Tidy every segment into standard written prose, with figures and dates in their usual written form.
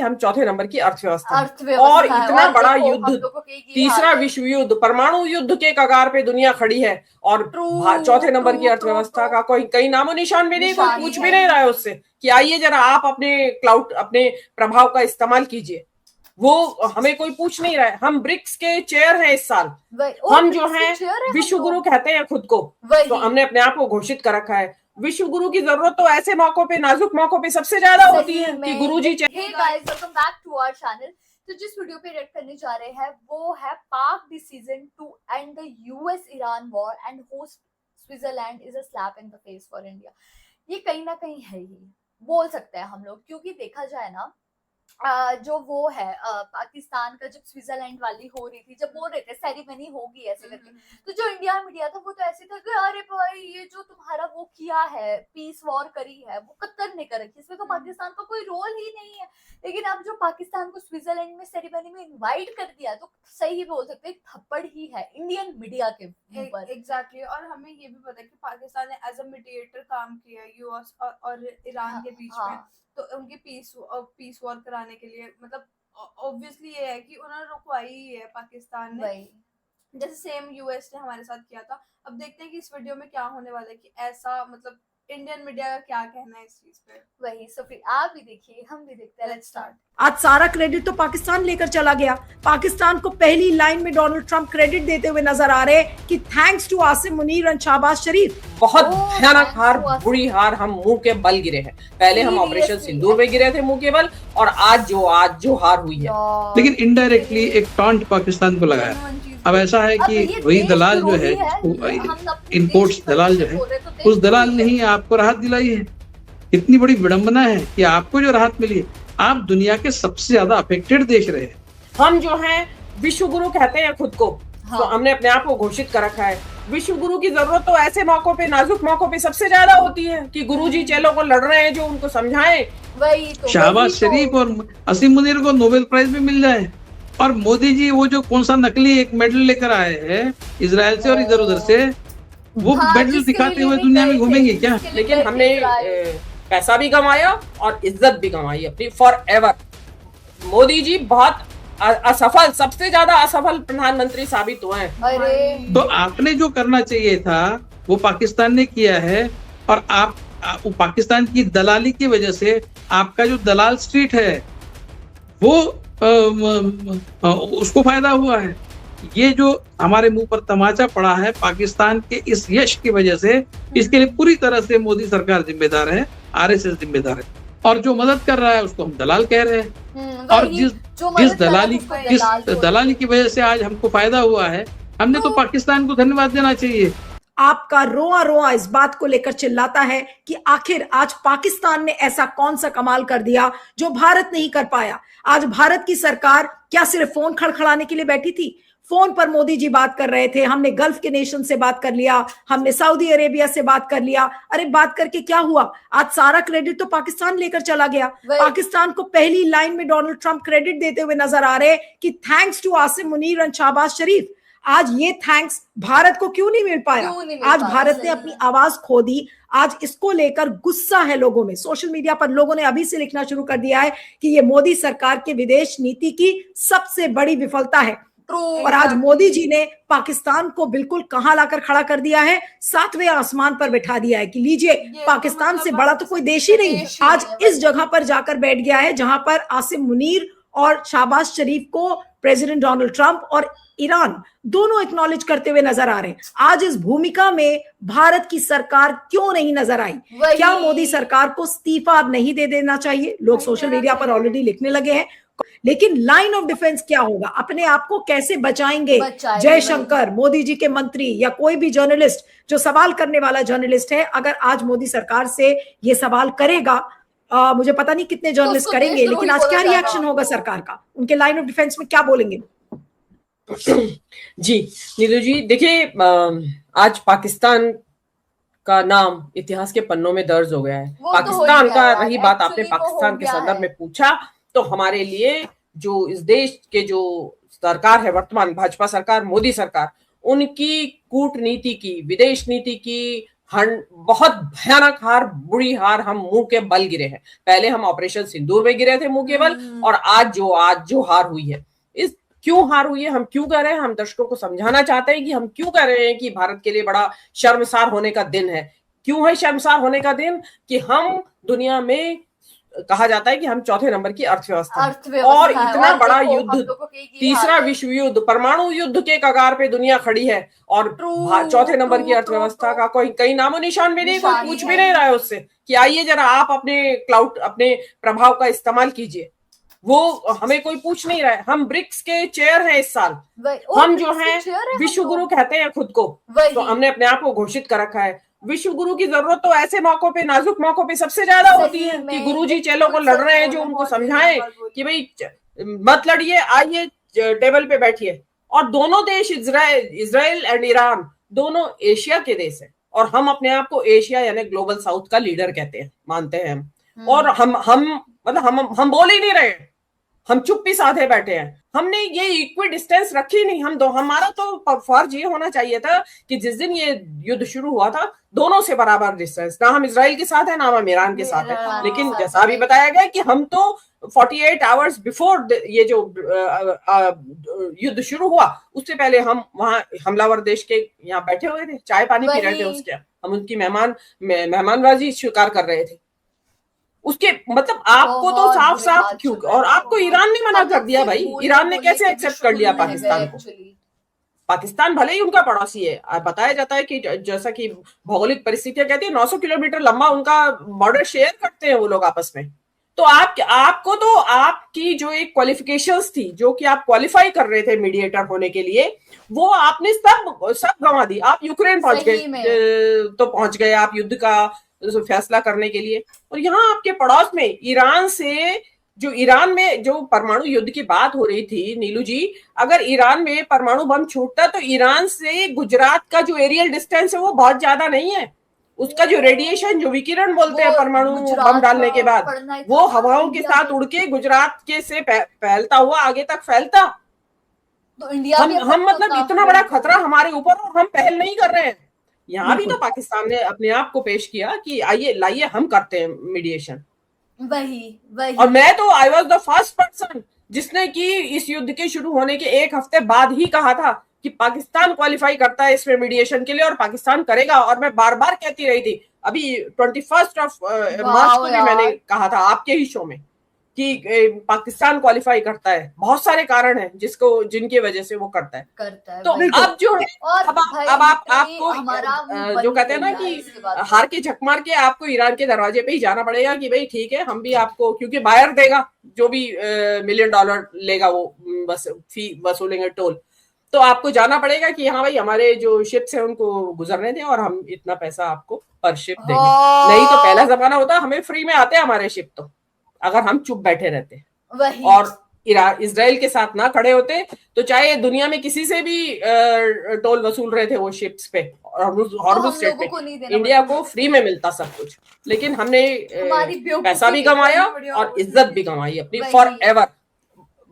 हम चौथे नंबर की अर्थव्यवस्था और इतना बड़ा युद्ध, तीसरा विश्व युद्ध, परमाणु युद्ध के कगार पे दुनिया खड़ी है और चौथे नंबर की अर्थव्यवस्था का कोई कहीं नामो निशान भी नहीं, कोई पूछ भी नहीं रहा है उससे कि आइए जरा आप अपने क्लाउड, अपने प्रभाव का इस्तेमाल कीजिए। वो हमें कोई पूछ नहीं रहा है। हम ब्रिक्स के चेयर हैं इस साल, हम जो हैं विश्व गुरु कहते हैं खुद को, तो हमने अपने आप को घोषित कर रखा है। विश्व गुरु की जरूरत तो ऐसे मौकों पे, नाजुक मौकों पे सबसे ज्यादा होती है कि गुरुजी। Hey guys, welcome back to our channel. तो जिस वीडियो पे रिएक्ट करने जा रहे हैं वो है Pak decision to end the US Iran war and host Switzerland is a slap in the face for India. ये कहीं ना कहीं है ही, बोल सकते हैं हम लोग, क्योंकि देखा जाए ना जो वो है पाकिस्तान का जब स्विट्जरलैंड वाली हो रही थी, जब बोल रहे थे सेरेमनी होगी ऐसे करके, तो जो इंडिया मीडिया था वो तो ऐसे था कि अरे भाई ये जो तुम्हारा वो किया है, पीस वॉर करी है, वो कतर ने कर रखी, इसमें तो पाकिस्तान का कोई रोल ही नहीं है। लेकिन अब जो पाकिस्तान को स्विट्जरलैंड में सेरेमनी में इन्वाइट कर दिया, तो सही बोल सकते हैं थप्पड़ ही है इंडियन मीडिया के ऊपर। एग्जैक्टली। और हमें ये भी पता है कि पाकिस्तान ने एज अ मीडिएटर काम किया यूएस और ईरान के बीच में, तो उनके पीस वॉर कराने के लिए, मतलब ऑब्वियसली ये है कि उन्होंने रुकवाई ही है पाकिस्तान ने, जैसे सेम यूएस ने हमारे साथ किया था। अब देखते हैं कि इस वीडियो में क्या होने वाला है, कि ऐसा मतलब इंडियन मीडिया का क्या कहना है इस चीज पे। वही, सो फिर आप भी देखिए, हम भी देखते हैं। Let's start. आज सारा क्रेडिट तो पाकिस्तान लेकर चला गया। पाकिस्तान को पहली लाइन में डोनाल्ड ट्रंप क्रेडिट देते हुए नजर आ रहे कि thanks to Asim Munir and Shahbaz Sharif. बहुत भयानक हार, बुरी हार, हम मुंह के बल गिरे हैं। पहले हम ऑपरेशन सिंदूर में गिरे थे मुंह के बल, और आज जो हार हुई है, लेकिन इनडायरेक्टली एक टॉन्ट पाकिस्तान को लगाया। अब ऐसा है कि वही दलाल जो है, इंपोर्ट्स दलाल जो है, उस दलाल ने ही आपको राहत दिलाई है। इतनी बड़ी विडंबना है कि आपको जो राहत मिली है, आप दुनिया के सबसे ज्यादा अफेक्टेड देश रहे हैं। हम जो हैं विश्व गुरु कहते हैं खुद को, तो हमने अपने आप को घोषित कर रखा है। विश्व गुरु की जरूरत तो ऐसे मौकों पे, नाजुक मौकों पे सबसे ज्यादा होती है कि गुरुजी चेलों को लड़ रहे हैं, जो उनको समझाएं। वही तो, शहबाज शरीफ और आसिम मुनीर को नोबेल प्राइज भी मिल जाए, और मोदी जी वो जो कौन सा नकली एक मेडल लेकर आए हैं इजराइल से और इधर उधर से, वो मेडल दिखाते हुए दुनिया में घूमेंगे क्या? लेकिन हमने पैसा भी कमाया और इज्जत भी कमाई अपनी फॉर एवर। मोदी जी बहुत असफल, सबसे ज्यादा असफल प्रधानमंत्री साबित हुए हैं। तो आपने जो करना चाहिए था वो पाकिस्तान ने किया है, और आप पाकिस्तान की दलाली की वजह से आपका जो दलाल स्ट्रीट है वो उसको फायदा हुआ है। ये जो हमारे मुंह पर तमाचा पड़ा है पाकिस्तान के इस यश की वजह से, इसके लिए पूरी तरह से मोदी सरकार जिम्मेदार है, आरएसएस जिम्मेदार है, और जो मदद कर रहा है उसको हम दलाल कह रहे हैं। और जिस दलाली की वजह से आज हमको फायदा हुआ है, हमने तो पाकिस्तान को धन्यवाद देना चाहिए। आपका रोआ रोआ इस बात को लेकर चिल्लाता है कि आखिर आज पाकिस्तान ने ऐसा कौन सा कमाल कर दिया जो भारत नहीं कर पाया। आज भारत की सरकार क्या सिर्फ फोन खड़खड़ाने के लिए बैठी थी? फोन पर मोदी जी बात कर रहे थे, हमने गल्फ के नेशन से बात कर लिया, हमने सऊदी अरेबिया से बात कर लिया। अरे बात करके क्या हुआ? आज सारा क्रेडिट तो पाकिस्तान लेकर चला गया। पाकिस्तान को पहली लाइन में डोनाल्ड ट्रंप क्रेडिट देते हुए नजर आ रहे कि thanks to Asim Munir and Shahbaz Sharif. आज ये थैंक्स भारत को क्यों नहीं मिल पाया? आज भारत ने अपनी आवाज खो दी। आज इसको लेकर गुस्सा है लोगों में। सोशल मीडिया पर लोगों ने अभी से लिखना शुरू कर दिया है कि ये मोदी सरकार के विदेश नीति की सबसे बड़ी विफलता है। और आज मोदी जी ने पाकिस्तान को बिल्कुल कहां लाकर खड़ा कर दिया है, 7वें आसमान पर बैठा दिया है कि लीजिए, पाकिस्तान से बड़ा तो कोई देश ही नहीं है। आज इस जगह पर जाकर बैठ गया है जहां पर आसिम मुनीर और शहबाज शरीफ को प्रेसिडेंट डोनाल्ड ट्रंप और ईरान दोनों एक्नॉलेज करते हुए नजर आ रहे हैं। आज इस भूमिका में भारत की सरकार क्यों नहीं नजर आई? क्या मोदी सरकार को इस्तीफा अब नहीं दे देना चाहिए? लोग सोशल मीडिया पर ऑलरेडी लिखने लगे हैं। लेकिन लाइन ऑफ डिफेंस क्या होगा? अपने आप को कैसे बचाएंगे? जयशंकर, मोदी जी के मंत्री, या कोई भी जर्नलिस्ट जो सवाल करने वाला जर्नलिस्ट है, अगर आज मोदी सरकार से ये सवाल करेगा, मुझे पता नहीं कितने जर्नलिस्ट करेंगे, लेकिन आज क्या रिएक्शन होगा सरकार का? उनके लाइन ऑफ डिफेंस में क्या बोलेंगे? जी नीलू जी, देखिए, आज पाकिस्तान का नाम इतिहास के पन्नों में दर्ज हो गया है। पाकिस्तान का रही बात, आपने पाकिस्तान के संदर्भ में पूछा, तो हमारे लिए जो इस देश के जो सरकार है वर्तमान, भाजपा सरकार, मोदी सरकार, उनकी कूटनीति की, विदेश नीति की बहुत भयानक हार, बुरी हार, हम मुंह के बल गिरे हैं। पहले हम ऑपरेशन सिंदूर में गिरे थे मुंह के बल, और आज जो हार हुई है, इस क्यों हार हुई है, हम क्यों कह रहे हैं, हम दर्शकों को समझाना चाहते हैं कि हम क्यों कह रहे हैं कि भारत के लिए बड़ा शर्मसार होने का दिन है। क्यों है शर्मसार होने का दिन? कि हम दुनिया में, कहा जाता है कि हम चौथे नंबर की अर्थव्यवस्था और इतना बड़ा युद्ध, तीसरा विश्व युद्ध, परमाणु युद्ध के कगार पे दुनिया खड़ी है, और चौथे नंबर की अर्थव्यवस्था का कोई कई नामो निशान भी नहीं, कोई पूछ भी नहीं रहा है उससे कि आइए जरा आप अपने क्लाउड, अपने प्रभाव का इस्तेमाल कीजिए। वो हमें कोई पूछ नहीं रहा है। हम ब्रिक्स के चेयर हैं इस साल, हम जो हैं विश्व गुरु कहते हैं खुद को, तो हमने अपने आप को घोषित कर रखा है। विश्व गुरु की जरूरत तो ऐसे मौकों पे, नाजुक मौकों पे सबसे ज्यादा होती है कि गुरुजी चेलों को लड़ रहे हैं, जो उनको समझाएं कि भाई मत लड़िए, आइए टेबल पे बैठिए। और दोनों देश, इजराइल एंड ईरान, दोनों एशिया के देश है, और हम अपने आप को एशिया यानी ग्लोबल साउथ का लीडर कहते हैं, मानते हैं हम। और हम बोल ही नहीं रहे, हम चुप्पी साधे बैठे हैं। हमने ये इक्वी डिस्टेंस रखी नहीं। हमारा तो फर्ज ये होना चाहिए था कि जिस दिन ये युद्ध शुरू हुआ था, दोनों से बराबर डिस्टेंस, ना हम इजराइल के साथ है ना हम ईरान के साथ है। लेकिन जैसा अभी बताया गया कि हम तो 48 आवर्स बिफोर ये जो युद्ध शुरू हुआ, उससे पहले हम वहां हमलावर देश के यहाँ बैठे हुए थे, चाय पानी पी रहे थे, उसके हम उनकी मेहमानबाजी स्वीकार कर रहे थे। उसके मतलब आपको तो साफ साफ क्यों, और आपको ईरान ने मना कर दिया भाई। ईरान ने कैसे एक्सेप्ट कर लिया पाकिस्तान को? पाकिस्तान भले ही उनका पड़ोसी है, बताया जाता है कि जैसा कि भौगोलिक परिस्थितियां कहती है 900 किलोमीटर लंबा उनका बॉर्डर शेयर करते हैं वो लोग आपस में। तो आपको तो आपकी जो एक क्वालिफिकेशंस थी, जो कि आप क्वालिफाई कर रहे थे मीडिएटर होने के लिए, वो आपने सब गंवा दी। आप यूक्रेन पहुंच गए, तो पहुंच गए आप युद्ध का फैसला करने के लिए। और यहाँ आपके पड़ोस में ईरान में जो परमाणु युद्ध की बात हो रही थी, नीलू जी, अगर ईरान में परमाणु बम छूटता तो ईरान से गुजरात का जो एरियल डिस्टेंस है वो बहुत ज्यादा नहीं है। उसका जो रेडिएशन, जो विकिरण बोलते हैं परमाणु बम डालने के बाद, वो हवाओं के साथ उड़ के गुजरात के से फैलता हुआ आगे तक फैलता। तो इंडिया हम मतलब इतना बड़ा खतरा हमारे ऊपर, और हम पहल नहीं कर रहे हैं। यहाँ भी तो पाकिस्तान ने अपने आप को पेश किया कि आइए लाइए हम करते हैं मीडिएशन। वही और मैं तो I was the first person जिसने कि इस युद्ध के शुरू होने के एक हफ्ते बाद ही कहा था कि पाकिस्तान क्वालिफाई करता है इसमें मीडिएशन के लिए, और पाकिस्तान करेगा। और मैं बार बार कहती रही थी, अभी 21 मार्च को भी मैंने कहा था आपके ही शो में कि पाकिस्तान क्वालिफाई करता है। बहुत सारे कारण हैं जिनकी वजह से वो करता है। तो अब जो है, अब आपको जो कहते हैं ना कि हार के झक मार के आपको ईरान के दरवाजे पे ही जाना पड़ेगा कि भाई ठीक है, हम भी आपको, क्योंकि बायर देगा जो भी $1 मिलियन लेगा, वो बस फी वसूलेंगे, टोल। तो आपको जाना पड़ेगा कि हाँ भाई हमारे जो शिप्स हैं उनको गुजरने दें, और हम इतना पैसा आपको पर शिप देंगे। नहीं तो पहला जमाना होता हमें फ्री में आते हमारे शिप, तो अगर हम चुप बैठे रहते और इजराइल के साथ ना खड़े होते, तो चाहे दुनिया में किसी से भी टोल वसूल रहे थे वो शिप्स पे, हॉर्मुज स्ट्रेट पे, इंडिया को फ्री में मिलता सब कुछ। लेकिन हमने पैसा भी कमाया और इज्जत भी कमाई अपनी फॉर एवर।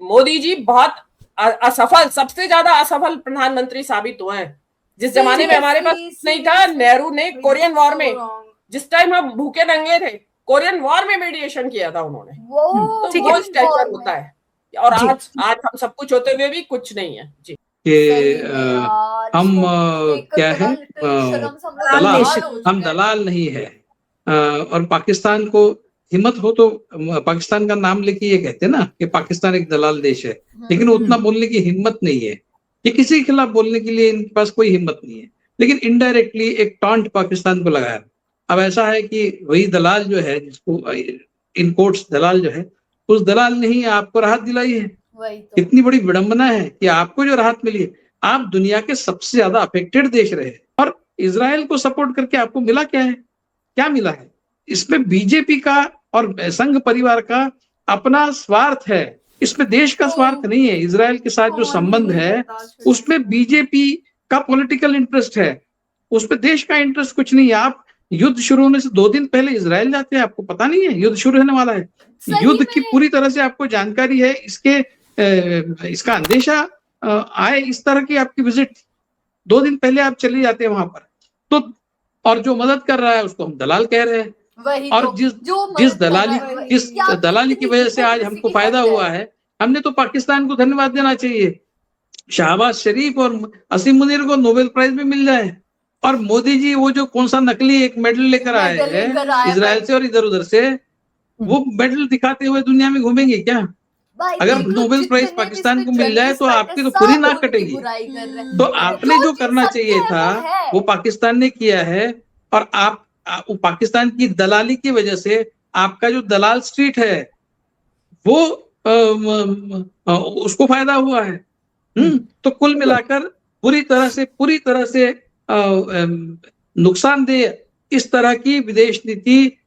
मोदी जी बहुत असफल, सबसे ज्यादा असफल प्रधानमंत्री साबित हुए हैं। जिस जमाने में हमारे पास नहीं था, नेहरू ने कोरियन वॉर में, जिस टाइम हम भूखे नंगे थे, कोरियन वॉर में मीडिएशन किया था उन्होंने। तो वो स्टेचर होता है। और आज हम सब कुछ होते हुए भी कुछ नहीं है जी। हम क्या है, हम दलाल नहीं है। और पाकिस्तान को हिम्मत हो तो पाकिस्तान का नाम लेके ये कहते हैं ना कि पाकिस्तान एक दलाल देश है, लेकिन उतना बोलने की हिम्मत नहीं है। ये किसी के खिलाफ बोलने के लिए इनके पास कोई हिम्मत नहीं है, लेकिन इनडायरेक्टली एक टॉन्ट पाकिस्तान को लगाया। अब ऐसा है कि वही दलाल जो है, जिसको इन कोर्ट्स दलाल जो है, उस दलाल ने ही आपको राहत दिलाई है। तो इतनी बड़ी विडंबना है कि आपको जो राहत मिली है, आप दुनिया के सबसे ज्यादा अफेक्टेड देश रहे, और इजराइल को सपोर्ट करके आपको मिला क्या है? क्या मिला है? इसमें बीजेपी का और संघ परिवार का अपना स्वार्थ है, इसमें देश का स्वार्थ नहीं है। इजराइल के साथ जो संबंध है उसमें बीजेपी का पॉलिटिकल इंटरेस्ट है, उसमें देश का इंटरेस्ट कुछ नहीं है। आप युद्ध शुरू होने से 2 दिन पहले इजराइल जाते हैं, आपको पता नहीं है युद्ध शुरू होने वाला है। युद्ध की पूरी तरह से आपको जानकारी है, इसका अंदेशा आए, इस तरह की आपकी विजिट 2 दिन पहले आप चले जाते हैं वहां पर। तो और जो मदद कर रहा है उसको हम दलाल कह रहे हैं। वही और तो, जिस जो जिस मदद कर रहा दलाली है वही। जिस क्या दलाली की कितनी वजह से आज hypocrisy हमको की फायदा हद हुआ है, हमने तो पाकिस्तान को धन्यवाद देना चाहिए। शहबाज शरीफ और असीम मुनीर को नोबेल प्राइज भी मिल जाए, और मोदी जी वो जो कौन सा नकली एक मेडल लेकर आए मेडल लेकर आए हैं इसराइल भाई। से और इधर उधर से, वो मेडल दिखाते हुए दुनिया में घूमेंगे क्या? भाई अगर देख लो, नोबेल प्राइज जितने भी पाकिस्तान इसमें को मिल जाए जर्नलिस्ट तो बैठे आपकी तो सब पूरी नाक उनकी कटेगी। बुराई कर रहे हैं। तो ठीक है, आपने जो चीज करना सत्य चाहिए है था वो है। वो पाकिस्तान ने किया है, और वो पाकिस्तान की दलाली की वजह से आपका जो दलाल स्ट्रीट है वो उसको फायदा हुआ है। तो कुल मिलाकर पूरी तरह से नुकसानदेह इस तरह की विदेश नीति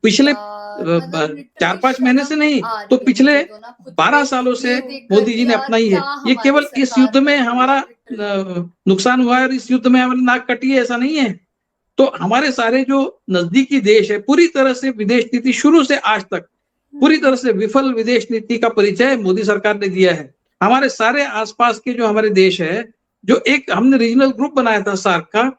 पिछले मतलब 4-5 महीने से नहीं आ तो रही है पिछले मुझे तो ना खुद 12 पे सालों से ये देख मोदी कर जी कि ने यार अपनाई क्या है। ये हमारी केवल इस सरकार युद्ध में कर रही हमारा है literally। नुकसान हुआ है और इस युद्ध में हमारी नाक कटी है, ऐसा नहीं है। तो हमारे सारे जो नजदीकी देश है, पूरी तरह से विदेश नीति शुरू से आज तक पूरी तरह से विफल विदेश नीति का परिचय मोदी सरकार ने दिया है। हमारे सारे आसपास के जो हमारे देश है, जो एक हमने रीजनल ग्रुप बनाया था सार्क का,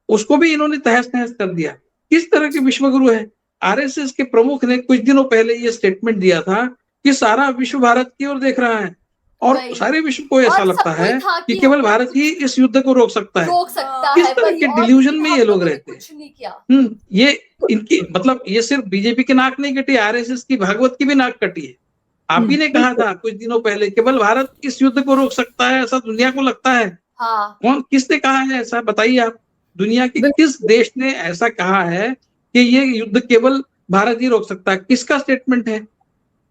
उसको भी इन्होंने तहस नहस कर दिया। किस तरह के विश्वगुरु है? आरएसएस के प्रमुख ने कुछ दिनों पहले ये स्टेटमेंट दिया था कि सारा विश्व भारत की ओर देख रहा है, और वही। सारे विश्व को ऐसा और लगता सबको है ही था कि कि केवल हमने भारत ही कुछ इस युद्ध को रोक सकता है। रोक सकता किस है तरह वही। के और डिल्यूजन लेकिन में हम ये लोग लोगों ने रहते हैं। कुछ नहीं किया। ये इनकी मतलब ये सिर्फ बीजेपी की नाक नहीं कटी, आरएसएस की भागवत की भी नाक कटी है। आप ही ने कहा था कुछ दिनों पहले केवल भारत इस युद्ध को रोक सकता है, ऐसा दुनिया को लगता है। हाँ, कौन किसने कहा है ऐसा? बताइए आप। दुनिया के किस देश ने ऐसा कहा है कि ये युद्ध केवल भारत ही रोक सकता है? किसका स्टेटमेंट है?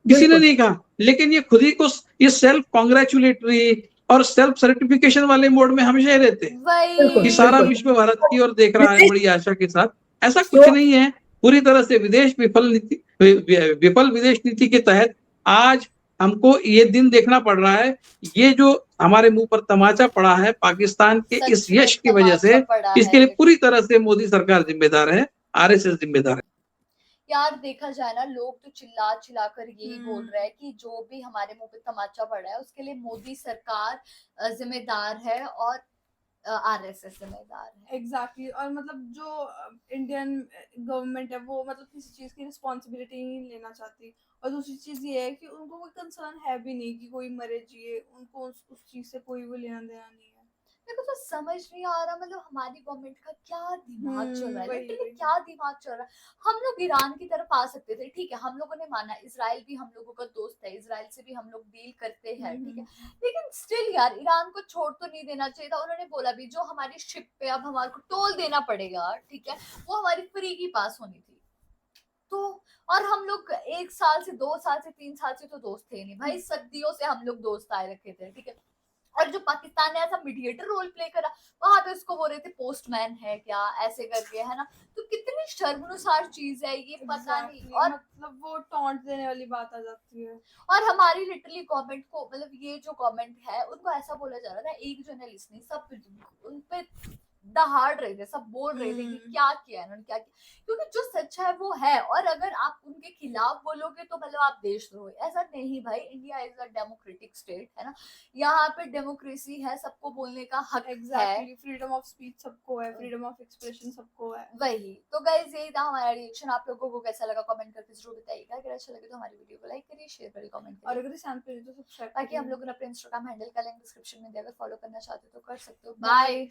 किसी ने नहीं कहा। लेकिन ये खुद ही को ये सेल्फ कॉन्ग्रेचुलेटरी और सेल्फ सर्टिफिकेशन वाले मोड में हमेशा ही रहते हैं वही। कि सारा विश्व भारत की ओर देख रहा है बड़ी आशा के साथ। ऐसा कुछ नहीं है। पूरी तरह से विफल विदेश नीति के तहत आज हमको ये दिन देखना पड़ रहा है। ये जो हमारे मुंह पर तमाचा पड़ा है पाकिस्तान के सच इस में यश की वजह से, तमाचा पड़ा इसके है लिए पूरी तरह से मोदी सरकार जिम्मेदार है, आरएसएस जिम्मेदार है। यार देखा जाए ना, लोग तो चिल्ला चिल्ला कर यही बोल रहे हैं कि जो भी हमारे मुंह पे तमाचा पड़ा है उसके लिए मोदी सरकार जिम्मेदार है और आरएसएस जिम्मेदार है। एग्जैक्टली। और मतलब जो इंडियन गवर्नमेंट है वो मतलब किसी चीज की रिस्पॉन्सिबिलिटी नहीं लेना चाहती। और दूसरी चीज ये है कि उनको कोई कंसर्न है भी नहीं कि कोई मरे जिए, उनको उस चीज से कोई वो लेना देना नहीं है। मेरे को तो समझ नहीं आ रहा, मतलब हमारी गवर्नमेंट का क्या दिमाग चल रहा है, वही, लिटरली वही। क्या दिमाग चल रहा है। हम लोग ईरान की तरफ आ सकते थे, ठीक है, हम लोगों ने माना इसराइल भी हम लोगों का दोस्त है, इसराइल से भी हम लोग डील करते हैं, ठीक है, लेकिन स्टिल यार ईरान को छोड़ तो नहीं देना चाहिए था। उन्होंने बोला भी जो हमारी शिप पे अब हमारे को टोल देना पड़ेगा, ठीक है, वो हमारी फ्री की पास होनी थी। तो और हम लोग 1 साल से 2 साल से 3 साल से तो दोस्त थे नहीं भाई, सदियों से हम लोग दोस्त आए रखे थे, ठीक है। और जो पाकिस्तान ने ऐसा मीडिएटर रोल प्ले करा, वहां पे उसको बोल रहे थे पोस्टमैन है क्या, ऐसे करके, है ना। तो कितनी शर्मनुसार चीज है ये, पता नहीं। Exactly, और मतलब वो टॉन्ट देने वाली बात आ जाती है। और हमारी लिटरली गवर्नमेंट को, मतलब ये जो गवर्नमेंट है उनको ऐसा बोला जा रहा था, एक जर्नलिस्ट नहीं, सब उन पे दहाड़ रहे थे, सब बोल रहे थे कि क्या किया इन्होंने, क्या किया, क्योंकि जो सच है वो है। और अगर आप उनके खिलाफ बोलोगे तो मतलब आप देशद्रोही। ऐसा नहीं भाई, India is a democratic state, है ना, यहाँ पे डेमोक्रेसी है, सबको बोलने का हक है। एग्जैक्टली, फ्रीडम ऑफ स्पीच सबको है, फ्रीडम ऑफ एक्सप्रेशन सबको है। वही तो गाइस, यही था हमारा रिएक्शन। आप लोगों को कैसा लगा कमेंट करके जरूर बताइएगा। अगर अच्छा लगे तो हमारी वीडियो को लाइक करिए, शेयर करिए, कमेंट और करिए। अगर चैनल पे तो सब्सक्राइब बाकी हम लोग ने अपने इंस्टाग्राम हैंडल का लिंक डिस्क्रिप्शन में दिया, अगर फॉलो करना चाहते हो तो कर सकते हो। बाय।